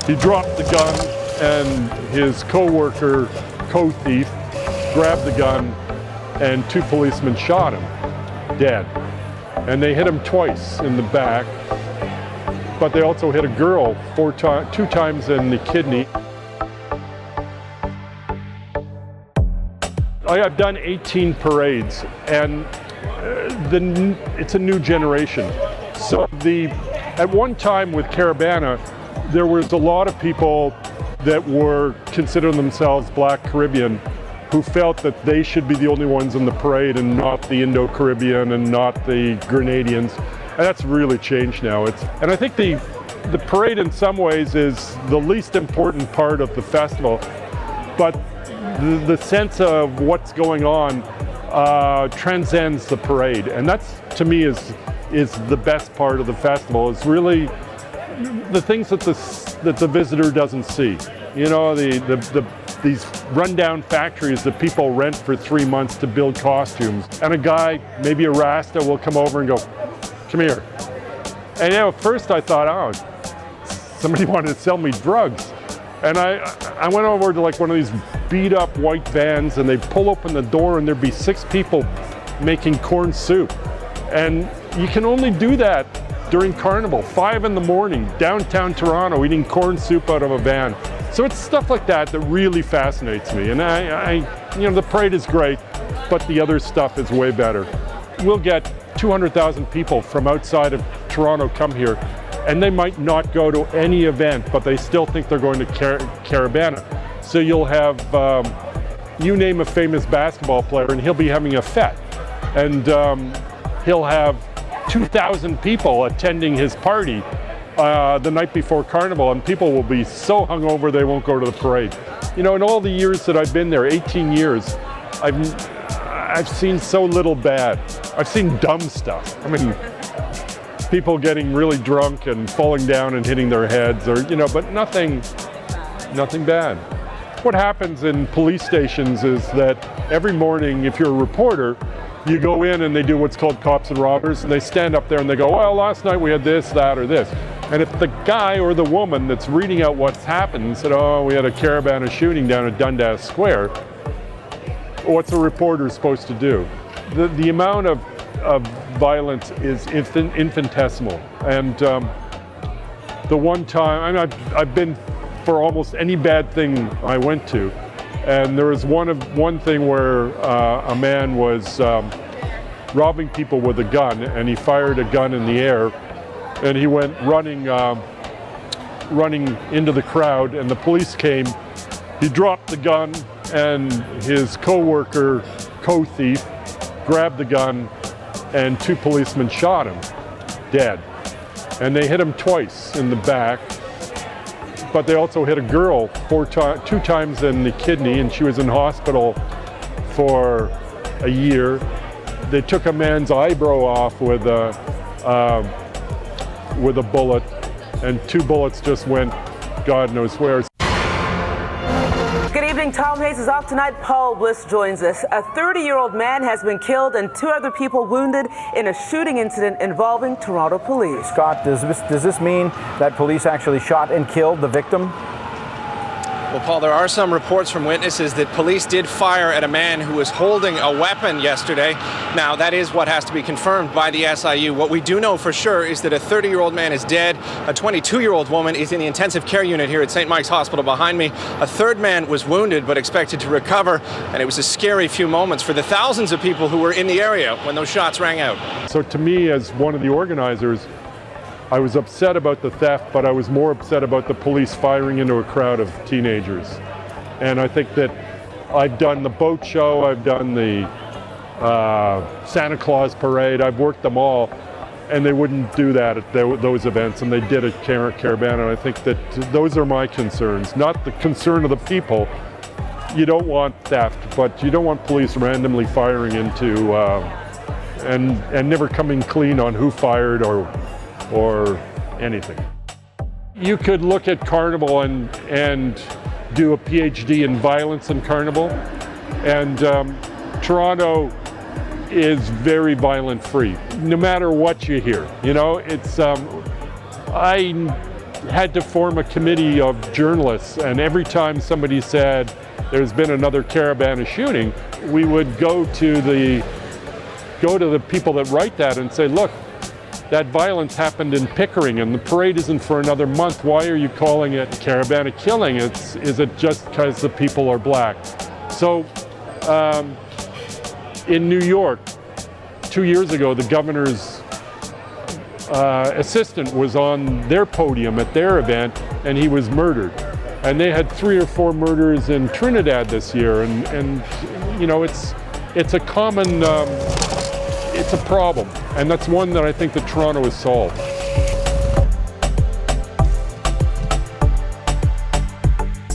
He dropped the gun and his co-thief, grabbed the gun and 2 policemen shot him, dead. And they hit him twice in the back, but they also hit a girl 2 times in the kidney. I've done 18 parades, and it's a new generation. So at one time with Caribana, there was a lot of people that were considering themselves Black Caribbean who felt that they should be the only ones in the parade and not the Indo-Caribbean and not the Grenadians. And that's really changed now. And I think the parade in some ways is the least important part of the festival, but the sense of what's going on transcends the parade. And that's, to me, is the best part of the festival. It's really the things that the visitor doesn't see. You know, these rundown factories that people rent for 3 months to build costumes. And a guy, maybe a Rasta, will come over and go, "Come here." And at first I thought, oh, somebody wanted to sell me drugs. And I went over to like one of these beat up white vans, and they'd pull open the door and there'd be 6 people making corn soup. And you can only do that during Carnival, 5 in the morning, downtown Toronto, eating corn soup out of a van. So it's stuff like that that really fascinates me. And the parade is great, but the other stuff is way better. We'll get 200,000 people from outside of Toronto come here, and they might not go to any event, but they still think they're going to Caribana. So you'll have, you name a famous basketball player, and he'll be having a fete. And he'll have 2,000 people attending his party the night before Carnival, and people will be so hungover they won't go to the parade. You know, in all the years that I've been there, 18 years, I've seen so little bad. I've seen dumb stuff. I mean, people getting really drunk and falling down and hitting their heads, or but nothing bad. What happens in police stations is that every morning, if you're a reporter, you go in and they do what's called cops and robbers, and they stand up there and they go, "Well, last night we had this, that, or this." And if the guy or the woman that's reading out what's happened said, "Oh, we had a Caribana shooting down at Dundas Square," what's a reporter supposed to do? The amount of violence is infinitesimal. And the one time, I've been for almost any bad thing I went to, and there was one thing where a man was robbing people with a gun, and he fired a gun in the air, and he went running into the crowd, and the police came. He dropped the gun, and his co-thief, grabbed the gun, and 2 policemen shot him, dead. And they hit him twice in the back, but they also hit a girl 2 times in the kidney, and she was in hospital for a year. They took a man's eyebrow off with a bullet, and 2 bullets just went God knows where. Good evening. Tom Hayes is off tonight. Paul Bliss joins us. A 30-year-old man has been killed and 2 other people wounded in a shooting incident involving Toronto police. Scott, does this mean that police actually shot and killed the victim? Well, Paul, there are some reports from witnesses that police did fire at a man who was holding a weapon yesterday. Now, that is what has to be confirmed by the SIU. What we do know for sure is that a 30-year-old man is dead. A 22-year-old woman is in the intensive care unit here at St. Mike's Hospital behind me. A 3rd man was wounded but expected to recover, and it was a scary few moments for the thousands of people who were in the area when those shots rang out. So to me, as one of the organizers, I was upset about the theft, but I was more upset about the police firing into a crowd of teenagers. And I think that I've done the boat show, I've done the Santa Claus parade, I've worked them all, and they wouldn't do that at those events, and they did at Caribana. And I think that those are my concerns, not the concern of the people. You don't want theft, but you don't want police randomly firing into, and never coming clean on who fired or anything. You could look at Carnival and do a PhD in violence in Carnival, and Toronto is very violent free, no matter what you hear. It's had to form a committee of journalists, and every time somebody said there's been another Caribana shooting, we would go to the people that write that and say, look, that violence happened in Pickering and the parade isn't for another month. Why are you calling it Caribana killing? Is it just because the people are black? So in New York, 2 years ago, the governor's assistant was on their podium at their event and he was murdered. And they had 3 or 4 murders in Trinidad this year, and you know, it's a common, it's a problem, and that's one that I think that Toronto has solved.